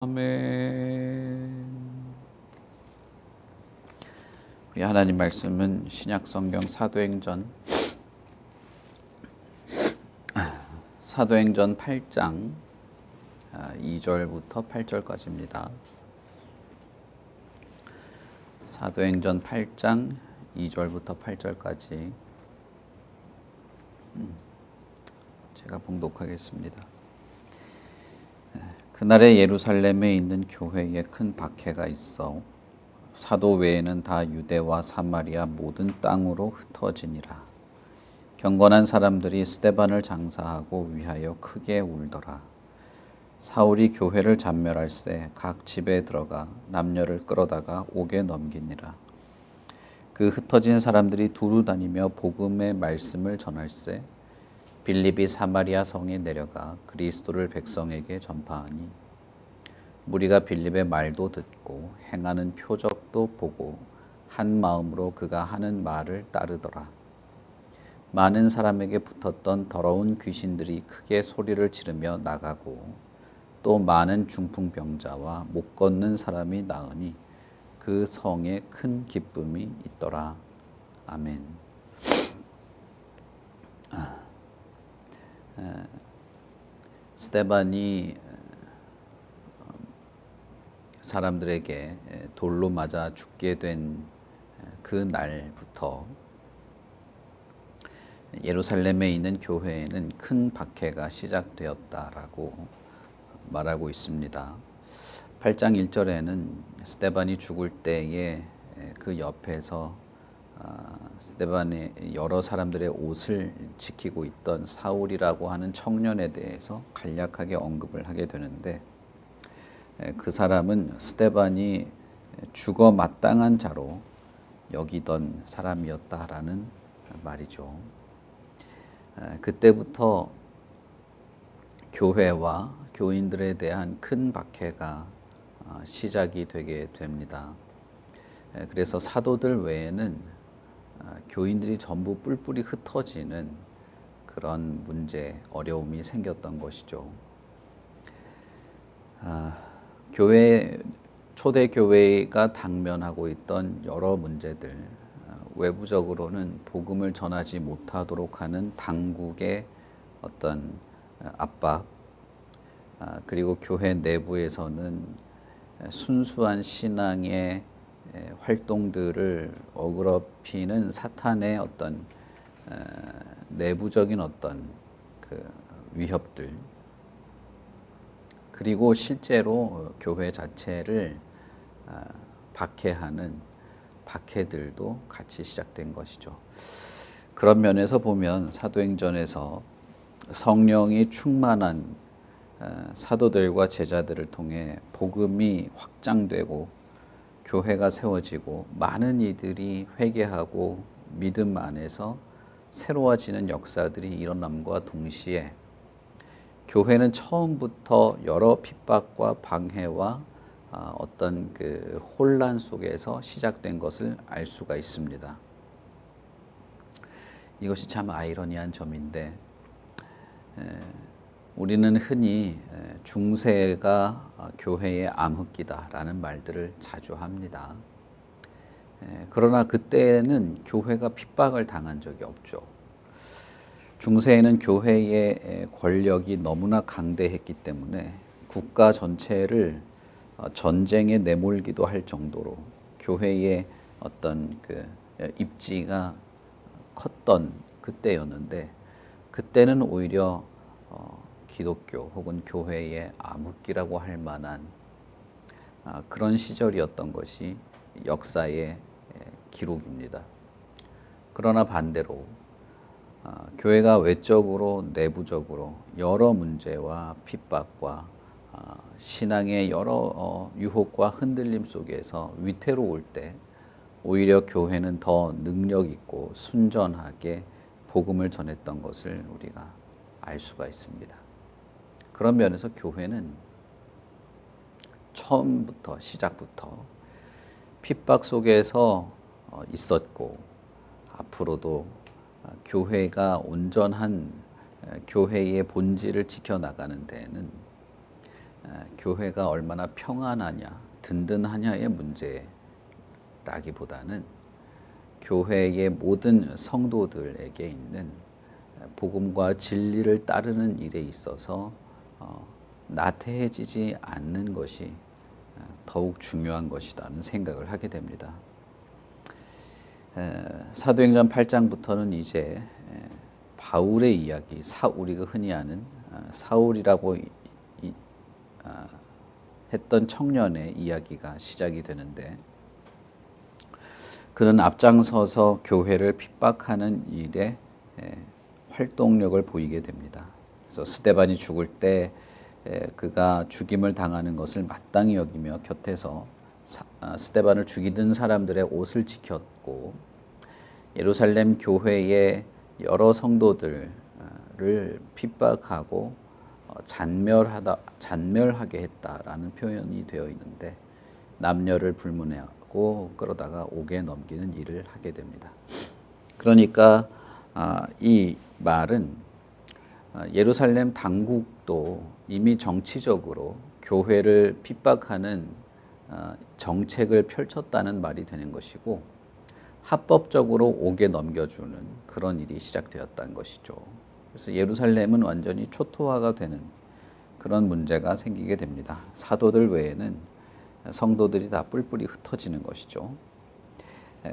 아멘. 우리 하나님 말씀은 신약 성경 사도행전 8장 2절부터 8절까지입니다. 사도행전 8장 2절부터 8절까지 제가 봉독하겠습니다. 그날에 예루살렘에 있는 교회에 큰 박해가 있어 사도 외에는 다 유대와 사마리아 모든 땅으로 흩어지니라. 경건한 사람들이 스데반을 장사하고 위하여 크게 울더라. 사울이 교회를 잔멸할세 각 집에 들어가 남녀를 끌어다가 옥에 넘기니라. 그 흩어진 사람들이 두루 다니며 복음의 말씀을 전할세 빌립이 사마리아 성에 내려가 그리스도를 백성에게 전파하니 무리가 빌립의 말도 듣고 행하는 표적도 보고 한 마음으로 그가 하는 말을 따르더라. 많은 사람에게 붙었던 더러운 귀신들이 크게 소리를 지르며 나가고 또 많은 중풍병자와 못 걷는 사람이 나으니 그 성에 큰 기쁨이 있더라. 아멘. 스데반이 사람들에게 돌로 맞아 죽게 된 그 날부터 예루살렘에 있는 교회에는 큰 박해가 시작되었다라고 말하고 있습니다. 8장 1절에는 스데반이 죽을 때에 그 옆에서 스데반의 여러 사람들의 옷을 지키고 있던 사울이라고 하는 청년에 대해서 간략하게 언급을 하게 되는데 그 사람은 스데반이 죽어 마땅한 자로 여기던 사람이었다라는 말이죠. 그때부터 교회와 교인들에 대한 큰 박해가 시작이 되게 됩니다. 그래서 사도들 외에는 교인들이 전부 뿔뿔이 흩어지는 그런 문제, 어려움이 생겼던 것이죠. 초대 교회가 당면하고 있던 여러 문제들, 외부적으로는 복음을 전하지 못하도록 하는 당국의 어떤 압박, 그리고 교회 내부에서는 순수한 신앙의 활동들을 어그럽히는 사탄의 어떤 내부적인 어떤 그 위협들, 그리고 실제로 교회 자체를 박해하는 박해들도 같이 시작된 것이죠. 그런 면에서 보면 사도행전에서 성령이 충만한 사도들과 제자들을 통해 복음이 확장되고 교회가 세워지고 많은 이들이 회개하고 믿음 안에서 새로워지는 역사들이 일어남과 동시에 교회는 처음부터 여러 핍박과 방해와 어떤 그 혼란 속에서 시작된 것을 알 수가 있습니다. 이것이 참 아이러니한 점인데 우리는 흔히 중세가 교회의 암흑기다라는 말들을 자주 합니다. 그러나 그때는 교회가 핍박을 당한 적이 없죠. 중세에는 교회의 권력이 너무나 강대했기 때문에 국가 전체를 전쟁에 내몰기도 할 정도로 교회의 어떤 그 입지가 컸던 그때였는데, 그때는 오히려 기독교 혹은 교회의 암흑기라고 할 만한 그런 시절이었던 것이 역사의 기록입니다. 그러나 반대로 교회가 외적으로 내부적으로 여러 문제와 핍박과 신앙의 여러 유혹과 흔들림 속에서 위태로울 때 오히려 교회는 더 능력 있고 순전하게 복음을 전했던 것을 우리가 알 수가 있습니다. 그런 면에서 교회는 처음부터 시작부터 핍박 속에서 있었고 앞으로도 교회가 온전한 교회의 본질을 지켜나가는 데에는 교회가 얼마나 평안하냐, 든든하냐의 문제라기보다는 교회의 모든 성도들에게 있는 복음과 진리를 따르는 일에 있어서 나태해지지 않는 것이 더욱 중요한 것이라는 생각을 하게 됩니다. 사도행전 8장부터는 이제 바울의 이야기, 우리가 흔히 아는 사울이라고 했던 청년의 이야기가 시작이 되는데, 그는 앞장서서 교회를 핍박하는 일에 활동력을 보이게 됩니다. 그래서 스데반이 죽을 때 그가 죽임을 당하는 것을 마땅히 여기며 곁에서 스데반을 죽이던 사람들의 옷을 지켰고, 예루살렘 교회의 여러 성도들을 핍박하고 잔멸하게 했다라는 표현이 되어 있는데, 남녀를 불문하고 그러다가 옥에 넘기는 일을 하게 됩니다. 그러니까 이 말은 예루살렘 당국도 이미 정치적으로 교회를 핍박하는 정책을 펼쳤다는 말이 되는 것이고, 합법적으로 옥에 넘겨주는 그런 일이 시작되었다는 것이죠. 그래서 예루살렘은 완전히 초토화가 되는 그런 문제가 생기게 됩니다. 사도들 외에는 성도들이 다 뿔뿔이 흩어지는 것이죠.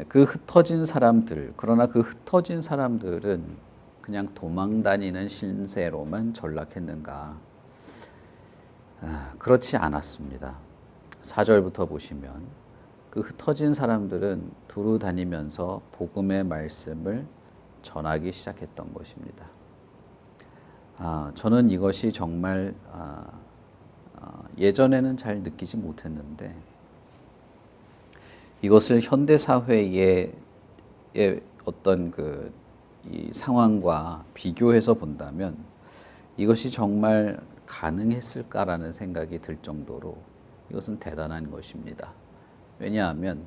그 흩어진 사람들, 그러나 그 흩어진 사람들은 그냥 도망다니는 신세로만 전락했는가? 그렇지 않았습니다. 4절부터 보시면 그 흩어진 사람들은 두루 다니면서 복음의 말씀을 전하기 시작했던 것입니다. 저는 이것이 정말 예전에는 잘 느끼지 못했는데, 이것을 현대 사회의 어떤 이 상황과 비교해서 본다면 이것이 정말 가능했을까라는 생각이 들 정도로 이것은 대단한 것입니다. 왜냐하면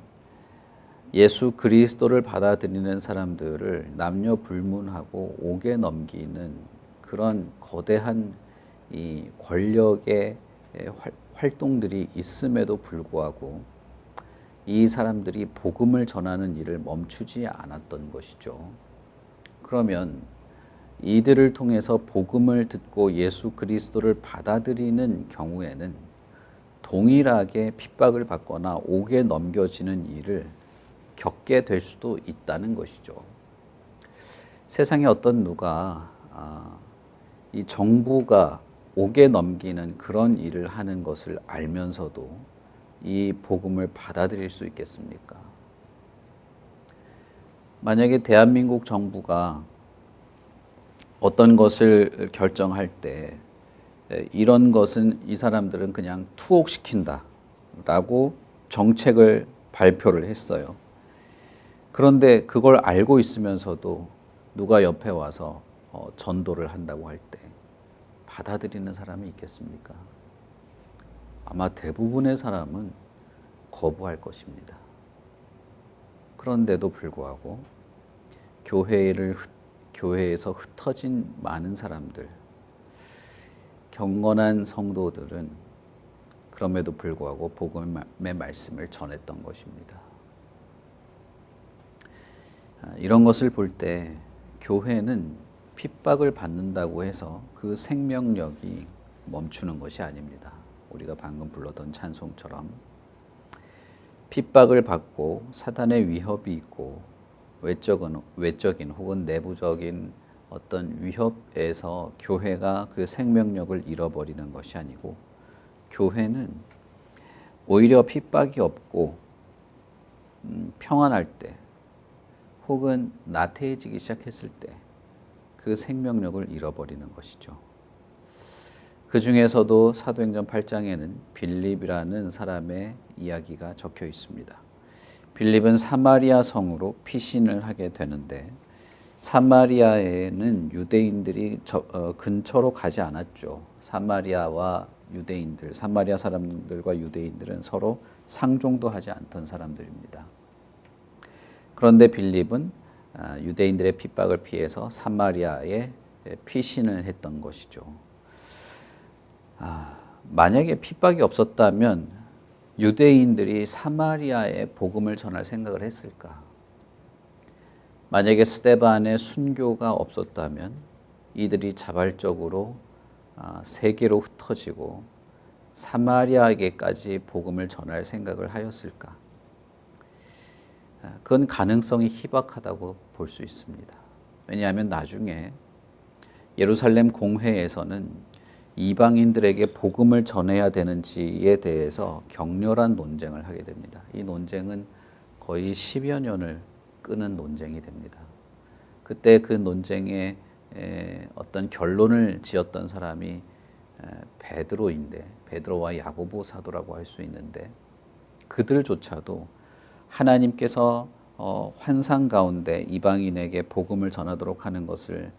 예수 그리스도를 받아들이는 사람들을 남녀 불문하고 옥에 넘기는 그런 거대한 이 권력의 활동들이 있음에도 불구하고 이 사람들이 복음을 전하는 일을 멈추지 않았던 것이죠. 그러면 이들을 통해서 복음을 듣고 예수 그리스도를 받아들이는 경우에는 동일하게 핍박을 받거나 옥에 넘겨지는 일을 겪게 될 수도 있다는 것이죠. 세상에 어떤 누가 이 정부가 옥에 넘기는 그런 일을 하는 것을 알면서도 이 복음을 받아들일 수 있겠습니까? 만약에 대한민국 정부가 어떤 것을 결정할 때 이런 것은 이 사람들은 그냥 투옥시킨다라고 정책을 발표를 했어요. 그런데 그걸 알고 있으면서도 누가 옆에 와서 전도를 한다고 할 때 받아들이는 사람이 있겠습니까? 아마 대부분의 사람은 거부할 것입니다. 그런데도 불구하고 교회에서 흩어진 많은 사람들, 경건한 성도들은 그럼에도 불구하고 복음의 말씀을 전했던 것입니다. 이런 것을 볼 때 교회는 핍박을 받는다고 해서 그 생명력이 멈추는 것이 아닙니다. 우리가 방금 불렀던 찬송처럼 핍박을 받고 사단의 위협이 있고 외적인 혹은 내부적인 어떤 위협에서 교회가 그 생명력을 잃어버리는 것이 아니고, 교회는 오히려 핍박이 없고 평안할 때 혹은 나태해지기 시작했을 때 그 생명력을 잃어버리는 것이죠. 그 중에서도 사도행전 8장에는 빌립이라는 사람의 이야기가 적혀 있습니다. 빌립은 사마리아 성으로 피신을 하게 되는데, 사마리아에는 유대인들이 근처로 가지 않았죠. 사마리아 사람들과 유대인들은 서로 상종도 하지 않던 사람들입니다. 그런데 빌립은 유대인들의 핍박을 피해서 사마리아에 피신을 했던 것이죠. 만약에 핍박이 없었다면 유대인들이 사마리아에 복음을 전할 생각을 했을까? 만약에 스데반의 순교가 없었다면 이들이 자발적으로 세계로 흩어지고 사마리아에게까지 복음을 전할 생각을 하였을까? 그건 가능성이 희박하다고 볼 수 있습니다. 왜냐하면 나중에 예루살렘 공회에서는 이방인들에게 복음을 전해야 되는지에 대해서 격렬한 논쟁을 하게 됩니다. 이 논쟁은 거의 10여 년을 끄는 논쟁이 됩니다. 그때 그 논쟁에 어떤 결론을 지었던 사람이 베드로인데, 베드로와 야고보 사도라고 할 수 있는데, 그들조차도 하나님께서 환상 가운데 이방인에게 복음을 전하도록 하는 것을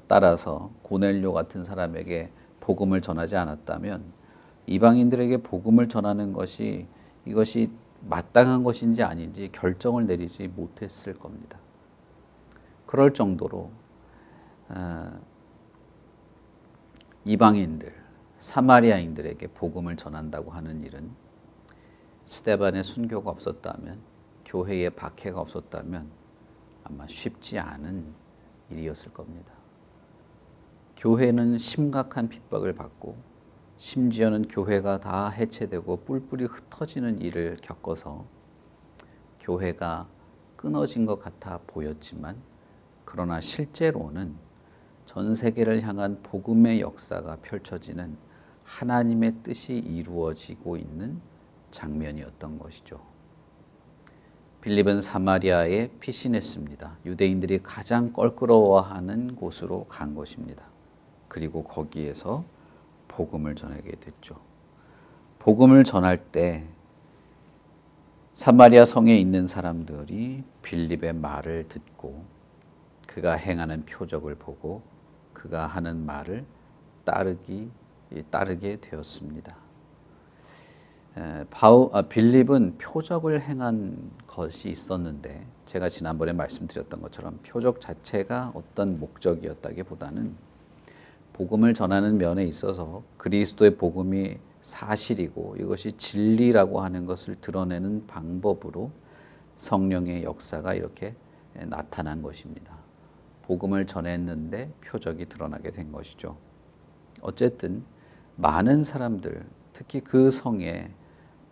따라서 고넬료 같은 사람에게 복음을 전하지 않았다면 이방인들에게 복음을 전하는 것이 이것이 마땅한 것인지 아닌지 결정을 내리지 못했을 겁니다. 그럴 정도로 이방인들, 사마리아인들에게 복음을 전한다고 하는 일은 스데반의 순교가 없었다면, 교회에 박해가 없었다면 아마 쉽지 않은 일이었을 겁니다. 교회는 심각한 핍박을 받고 심지어는 교회가 다 해체되고 뿔뿔이 흩어지는 일을 겪어서 교회가 끊어진 것 같아 보였지만, 그러나 실제로는 전 세계를 향한 복음의 역사가 펼쳐지는 하나님의 뜻이 이루어지고 있는 장면이었던 것이죠. 빌립은 사마리아에 피신했습니다. 유대인들이 가장 껄끄러워하는 곳으로 간 것입니다. 그리고 거기에서 복음을 전하게 됐죠. 복음을 전할 때 사마리아 성에 있는 사람들이 빌립의 말을 듣고 그가 행하는 표적을 보고 그가 하는 말을 따르게 되었습니다. 빌립은 표적을 행한 것이 있었는데, 제가 지난번에 말씀드렸던 것처럼 표적 자체가 어떤 목적이었다기보다는 복음을 전하는 면에 있어서 그리스도의 복음이 사실이고 이것이 진리라고 하는 것을 드러내는 방법으로 성령의 역사가 이렇게 나타난 것입니다. 복음을 전했는데 표적이 드러나게 된 것이죠. 어쨌든 많은 사람들, 특히 그 성에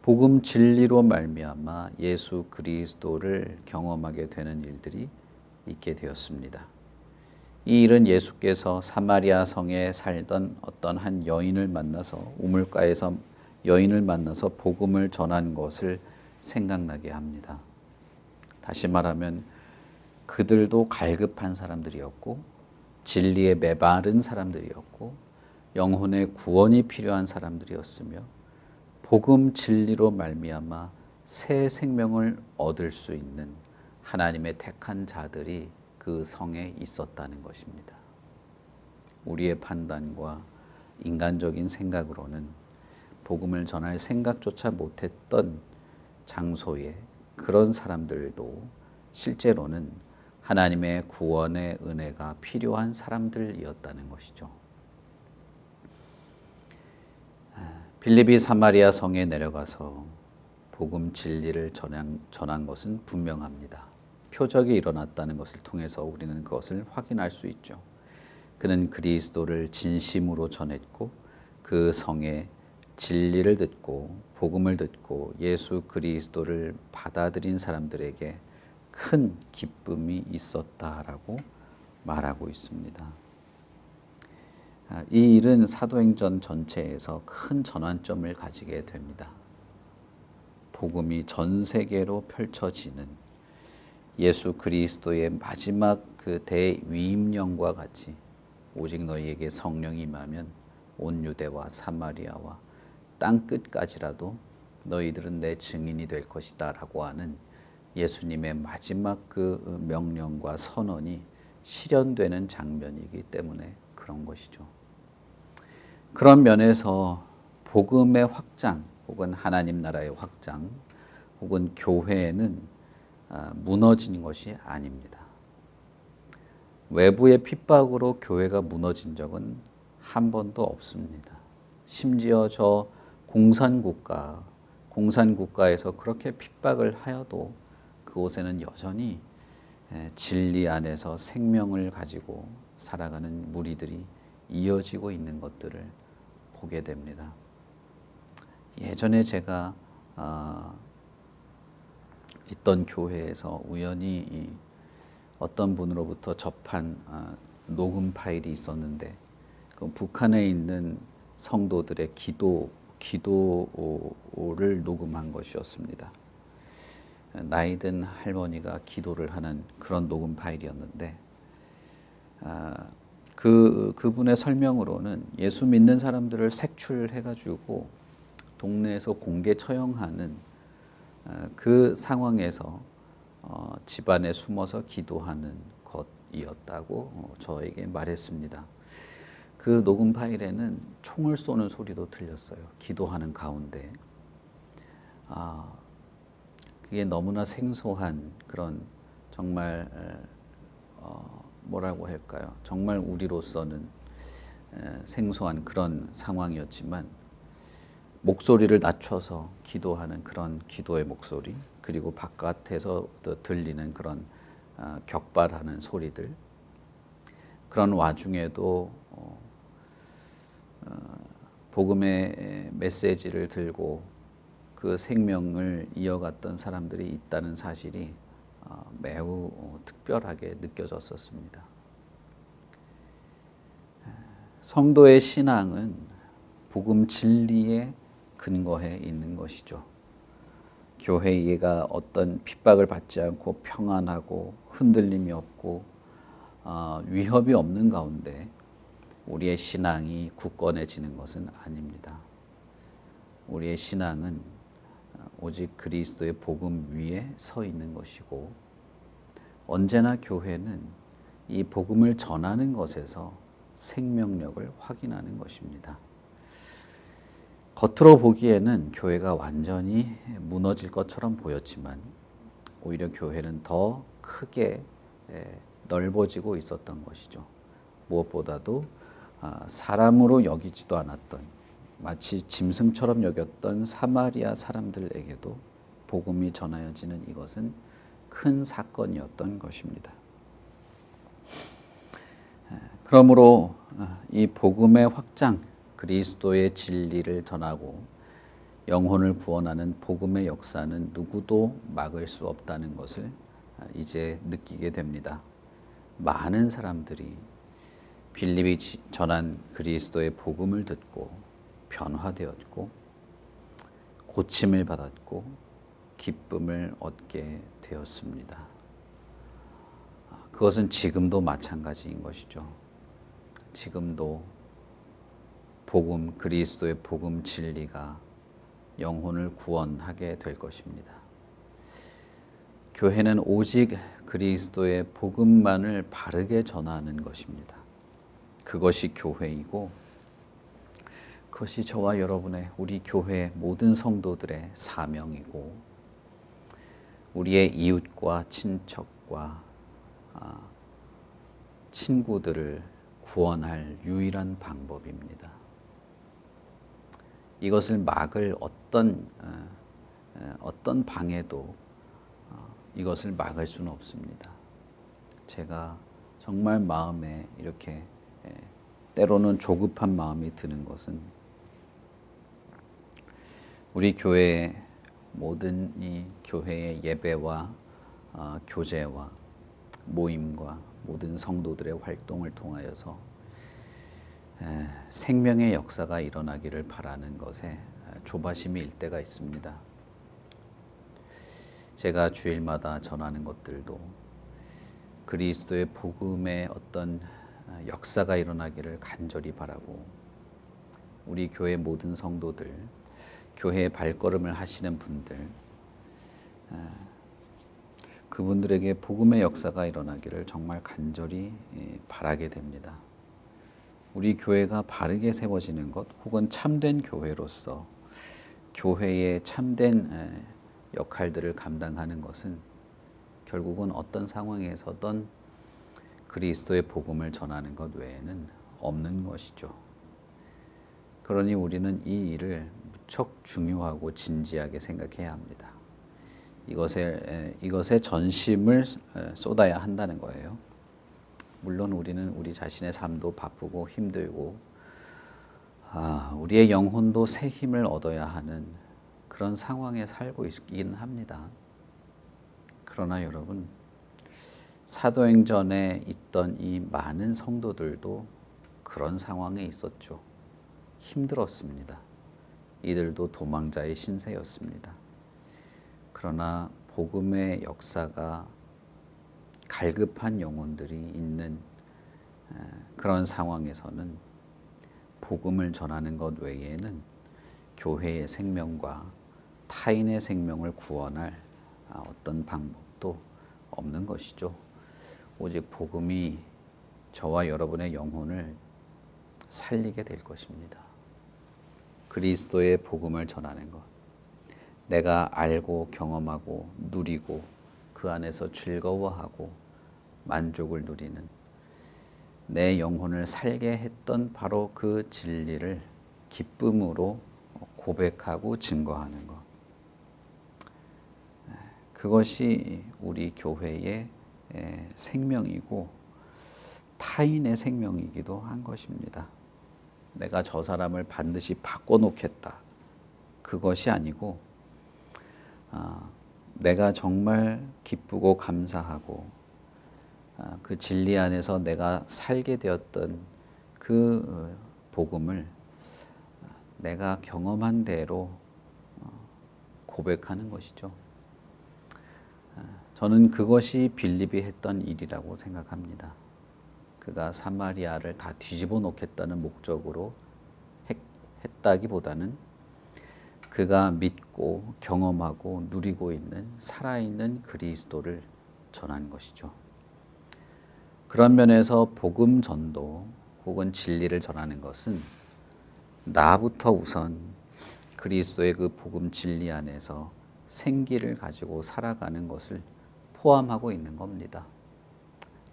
복음 진리로 말미암아 예수 그리스도를 경험하게 되는 일들이 있게 되었습니다. 이 일은 예수께서 사마리아 성에 살던 어떤 한 여인을 만나서 우물가에서 여인을 만나서 복음을 전한 것을 생각나게 합니다. 다시 말하면 그들도 갈급한 사람들이었고 진리에 메마른 사람들이었고 영혼의 구원이 필요한 사람들이었으며 복음 진리로 말미암아 새 생명을 얻을 수 있는 하나님의 택한 자들이 그 성에 있었다는 것입니다. 우리의 판단과 인간적인 생각으로는 복음을 전할 생각조차 못했던 장소에 그런 사람들도 실제로는 하나님의 구원의 은혜가 필요한 사람들이었다는 것이죠. 빌립이 사마리아 성에 내려가서 복음 진리를 전한 것은 분명합니다. 표적이 일어났다는 것을 통해서 우리는 그것을 확인할 수 있죠. 그는 그리스도를 진심으로 전했고 그 성에 진리를 듣고 복음을 듣고 예수 그리스도를 받아들인 사람들에게 큰 기쁨이 있었다라고 말하고 있습니다. 이 일은 사도행전 전체에서 큰 전환점을 가지게 됩니다. 복음이 전 세계로 펼쳐지는 예수 그리스도의 마지막 그 대위임령과 같이 오직 너희에게 성령이 임하면 온 유대와 사마리아와 땅 끝까지라도 너희들은 내 증인이 될 것이다 라고 하는 예수님의 마지막 그 명령과 선언이 실현되는 장면이기 때문에 그런 것이죠. 그런 면에서 복음의 확장 혹은 하나님 나라의 확장 혹은 교회는 무너진 것이 아닙니다. 외부의 핍박으로 교회가 무너진 적은 한 번도 없습니다. 심지어 저 공산국가에서 그렇게 핍박을 하여도 그곳에는 여전히 진리 안에서 생명을 가지고 살아가는 무리들이 이어지고 있는 것들을 보게 됩니다. 예전에 제가 있던 교회에서 우연히 어떤 분으로부터 접한 녹음 파일이 있었는데 그 북한에 있는 성도들의 기도를 녹음한 것이었습니다. 나이든 할머니가 기도를 하는 그런 녹음 파일이었는데 그분의 설명으로는 예수 믿는 사람들을 색출해가지고 동네에서 공개 처형하는 그 상황에서 집안에 숨어서 기도하는 것이었다고 저에게 말했습니다. 그 녹음 파일에는 총을 쏘는 소리도 들렸어요. 기도하는 가운데. 그게 너무나 생소한 그런 정말 뭐라고 할까요? 정말 우리로서는 생소한 그런 상황이었지만 목소리를 낮춰서 기도하는 그런 기도의 목소리, 그리고 바깥에서 들리는 그런 격발하는 소리들, 그런 와중에도 복음의 메시지를 들고 그 생명을 이어갔던 사람들이 있다는 사실이 매우 특별하게 느껴졌었습니다. 성도의 신앙은 복음 진리에 근거해 있는 것이죠. 교회가 어떤 핍박을 받지 않고 평안하고 흔들림이 없고 위협이 없는 가운데 우리의 신앙이 굳건해지는 것은 아닙니다. 우리의 신앙은 오직 그리스도의 복음 위에 서 있는 것이고, 언제나 교회는 이 복음을 전하는 것에서 생명력을 확인하는 것입니다. 겉으로 보기에는 교회가 완전히 무너질 것처럼 보였지만 오히려 교회는 더 크게 넓어지고 있었던 것이죠. 무엇보다도 사람으로 여기지도 않았던, 마치 짐승처럼 여겼던 사마리아 사람들에게도 복음이 전하여지는 이것은 큰 사건이었던 것입니다. 그러므로 이 복음의 확장, 그리스도의 진리를 전하고 영혼을 구원하는 복음의 역사는 누구도 막을 수 없다는 것을 이제 느끼게 됩니다. 많은 사람들이 빌립이 전한 그리스도의 복음을 듣고 변화되었고 고침을 받았고 기쁨을 얻게 되었습니다. 그것은 지금도 마찬가지인 것이죠. 지금도 복음, 그리스도의 복음 진리가 영혼을 구원하게 될 것입니다. 교회는 오직 그리스도의 복음만을 바르게 전하는 것입니다. 그것이 교회이고, 그것이 저와 여러분의, 우리 교회 모든 성도들의 사명이고, 우리의 이웃과 친척과 친구들을 구원할 유일한 방법입니다. 이것을 막을 어떤 방해도 이것을 막을 수는 없습니다. 제가 정말 마음에 이렇게 때로는 조급한 마음이 드는 것은 우리 교회의 모든 이 교회의 예배와 교제와 모임과 모든 성도들의 활동을 통하여서 생명의 역사가 일어나기를 바라는 것에 조바심이 일 때가 있습니다. 제가 주일마다 전하는 것들도 그리스도의 복음의 어떤 역사가 일어나기를 간절히 바라고, 우리 교회 모든 성도들, 교회의 발걸음을 하시는 분들, 그분들에게 복음의 역사가 일어나기를 정말 간절히 바라게 됩니다. 우리 교회가 바르게 세워지는 것, 혹은 참된 교회로서 교회의 참된 역할들을 감당하는 것은 결국은 어떤 상황에서든 그리스도의 복음을 전하는 것 외에는 없는 것이죠. 그러니 우리는 이 일을 무척 중요하고 진지하게 생각해야 합니다. 이것에 전심을 쏟아야 한다는 거예요. 물론 우리는 우리 자신의 삶도 바쁘고 힘들고 우리의 영혼도 새 힘을 얻어야 하는 그런 상황에 살고 있긴 합니다. 그러나 여러분, 사도행전에 있던 이 많은 성도들도 그런 상황에 있었죠. 힘들었습니다. 이들도 도망자의 신세였습니다. 그러나 복음의 역사가 갈급한 영혼들이 있는 그런 상황에서는 복음을 전하는 것 외에는 교회의 생명과 타인의 생명을 구원할 어떤 방법도 없는 것이죠. 오직 복음이 저와 여러분의 영혼을 살리게 될 것입니다. 그리스도의 복음을 전하는 것, 내가 알고 경험하고 누리고 그 안에서 즐거워하고 만족을 누리는 내 영혼을 살게 했던 바로 그 진리를 기쁨으로 고백하고 증거하는 것, 그것이 우리 교회의 생명이고 타인의 생명이기도 한 것입니다. 내가 저 사람을 반드시 바꿔놓겠다, 그것이 아니고 내가 정말 기쁘고 감사하고 그 진리 안에서 내가 살게 되었던 그 복음을 내가 경험한 대로 고백하는 것이죠. 저는 그것이 빌립이 했던 일이라고 생각합니다. 그가 사마리아를 다 뒤집어 놓겠다는 목적으로 했다기보다는 그가 믿고 경험하고 누리고 있는 살아있는 그리스도를 전한 것이죠. 그런 면에서 복음 전도 혹은 진리를 전하는 것은 나부터 우선 그리스도의 그 복음 진리 안에서 생기를 가지고 살아가는 것을 포함하고 있는 겁니다.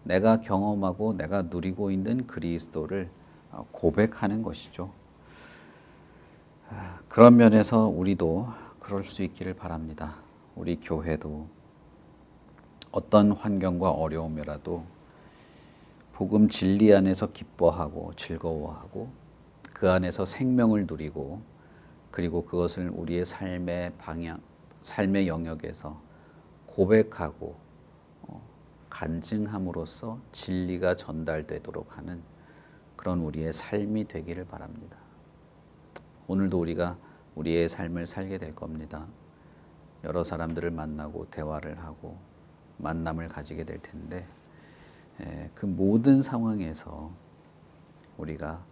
내가 경험하고 내가 누리고 있는 그리스도를 고백하는 것이죠. 그런 면에서 우리도 그럴 수 있기를 바랍니다. 우리 교회도 어떤 환경과 어려움이라도 복음 진리 안에서 기뻐하고 즐거워하고 그 안에서 생명을 누리고 그리고 그것을 우리의 삶의 방향, 삶의 영역에서 고백하고 간증함으로써 진리가 전달되도록 하는 그런 우리의 삶이 되기를 바랍니다. 오늘도 우리가 우리의 삶을 살게 될 겁니다. 여러 사람들을 만나고 대화를 하고 만남을 가지게 될 텐데 그 모든 상황에서 우리가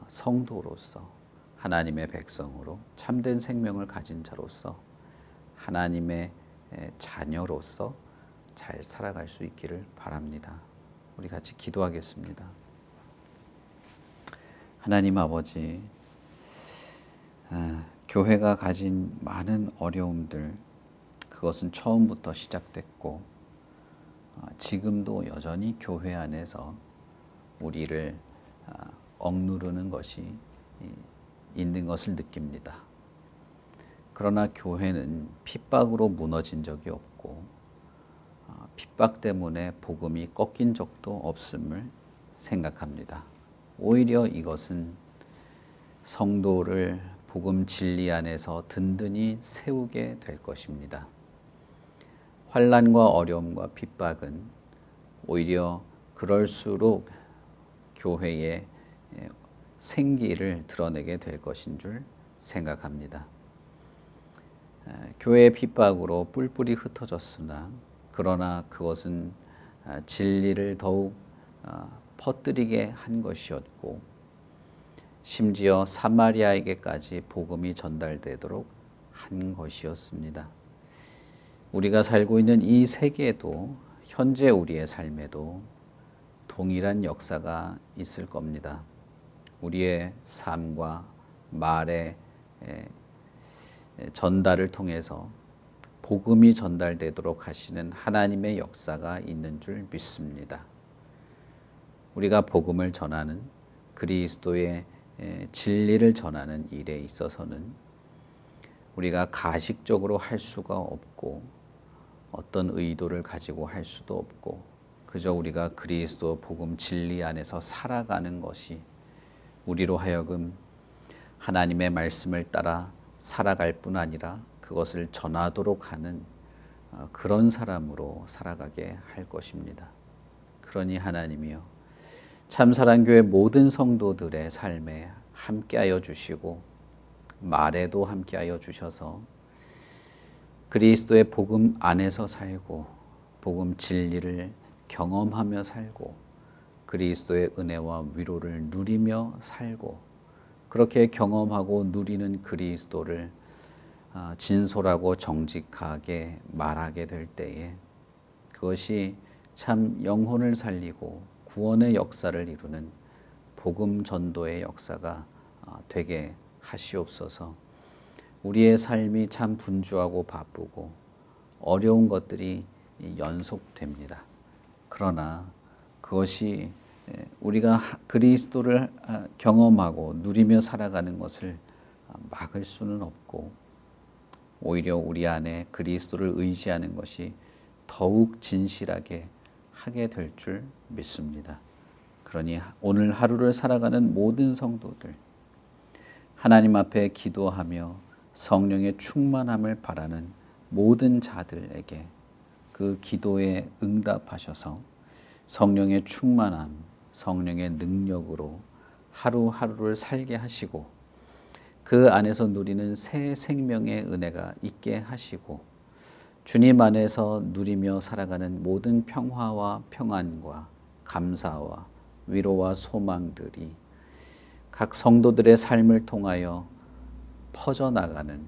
성도로서 하나님의 백성으로 참된 생명을 가진 자로서 하나님의 자녀로서 잘 살아갈 수 있기를 바랍니다. 우리 같이 기도하겠습니다. 하나님 아버지, 교회가 가진 많은 어려움들, 그것은 처음부터 시작됐고 지금도 여전히 교회 안에서 우리를 억누르는 것이 있는 것을 느낍니다. 그러나 교회는 핍박으로 무너진 적이 없고 핍박 때문에 복음이 꺾인 적도 없음을 생각합니다. 오히려 이것은 성도를 복음 진리 안에서 든든히 세우게 될 것입니다. 환난과 어려움과 핍박은 오히려 그럴수록 교회의 생기를 드러내게 될 것인 줄 생각합니다. 교회의 핍박으로 뿔뿔이 흩어졌으나 그러나 그것은 진리를 더욱 퍼뜨리게 한 것이었고 심지어 사마리아에게까지 복음이 전달되도록 한 것이었습니다. 우리가 살고 있는 이 세계도 현재 우리의 삶에도 동일한 역사가 있을 겁니다. 우리의 삶과 말의 전달을 통해서 복음이 전달되도록 하시는 하나님의 역사가 있는 줄 믿습니다. 우리가 복음을 전하는 그리스도의 진리를 전하는 일에 있어서는 우리가 가식적으로 할 수가 없고 어떤 의도를 가지고 할 수도 없고 그저 우리가 그리스도 복음 진리 안에서 살아가는 것이 우리로 하여금 하나님의 말씀을 따라 살아갈 뿐 아니라 그것을 전하도록 하는 그런 사람으로 살아가게 할 것입니다. 그러니 하나님이여 참사랑교회 모든 성도들의 삶에 함께하여 주시고 말에도 함께하여 주셔서 그리스도의 복음 안에서 살고 복음 진리를 경험하며 살고 그리스도의 은혜와 위로를 누리며 살고 그렇게 경험하고 누리는 그리스도를 진솔하고 정직하게 말하게 될 때에 그것이 참 영혼을 살리고 구원의 역사를 이루는 복음 전도의 역사가 되게 하시옵소서. 우리의 삶이 참 분주하고 바쁘고 어려운 것들이 연속됩니다. 그러나 그것이 우리가 그리스도를 경험하고 누리며 살아가는 것을 막을 수는 없고 오히려 우리 안에 그리스도를 의지하는 것이 더욱 진실하게 하게 될 줄 믿습니다. 그러니 오늘 하루를 살아가는 모든 성도들 하나님 앞에 기도하며 성령의 충만함을 바라는 모든 자들에게 그 기도에 응답하셔서 성령의 충만함, 성령의 능력으로 하루하루를 살게 하시고 그 안에서 누리는 새 생명의 은혜가 있게 하시고 주님 안에서 누리며 살아가는 모든 평화와 평안과 감사와 위로와 소망들이 각 성도들의 삶을 통하여 퍼져나가는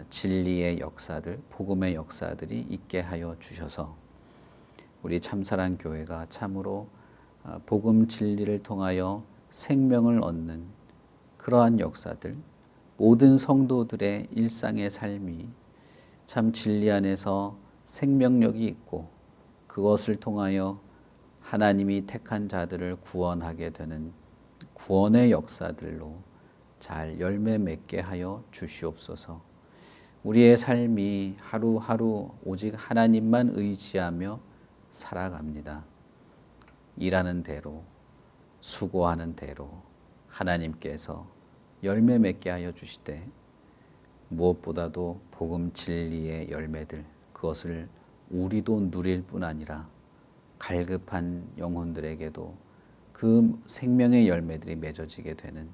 진리의 역사들, 복음의 역사들이 있게 하여 주셔서 우리 참사랑 교회가 참으로 복음 진리를 통하여 생명을 얻는 그러한 역사들, 모든 성도들의 일상의 삶이 참 진리 안에서 생명력이 있고 그것을 통하여 하나님이 택한 자들을 구원하게 되는 구원의 역사들로 잘 열매 맺게 하여 주시옵소서. 우리의 삶이 하루하루 오직 하나님만 의지하며 살아갑니다. 일하는 대로, 수고하는 대로 하나님께서 열매 맺게 하여 주시되 무엇보다도 복음 진리의 열매들 그것을 우리도 누릴 뿐 아니라 갈급한 영혼들에게도 그 생명의 열매들이 맺어지게 되는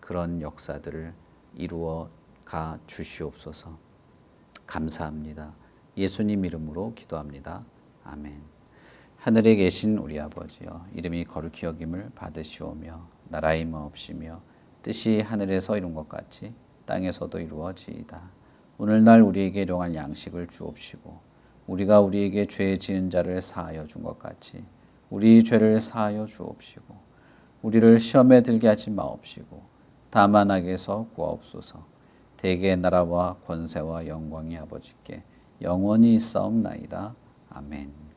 그런 역사들을 이루어 가 주시옵소서. 감사합니다. 예수님 이름으로 기도합니다. 아멘. 하늘에 계신 우리 아버지여 이름이 거룩히 여김을 받으시오며 나라의 마옵시며 뜻이 하늘에서 이룬 것 같이 땅에서도 이루어지이다. 오늘날 우리에게 일용할 양식을 주옵시고 우리가 우리에게 죄 지은 자를 사하여 준 것 같이 우리 죄를 사하여 주옵시고 우리를 시험에 들게 하지 마옵시고 다만 악에서 구하옵소서. 대개의 나라와 권세와 영광이 아버지께 영원히 있사옵나이다. 아멘.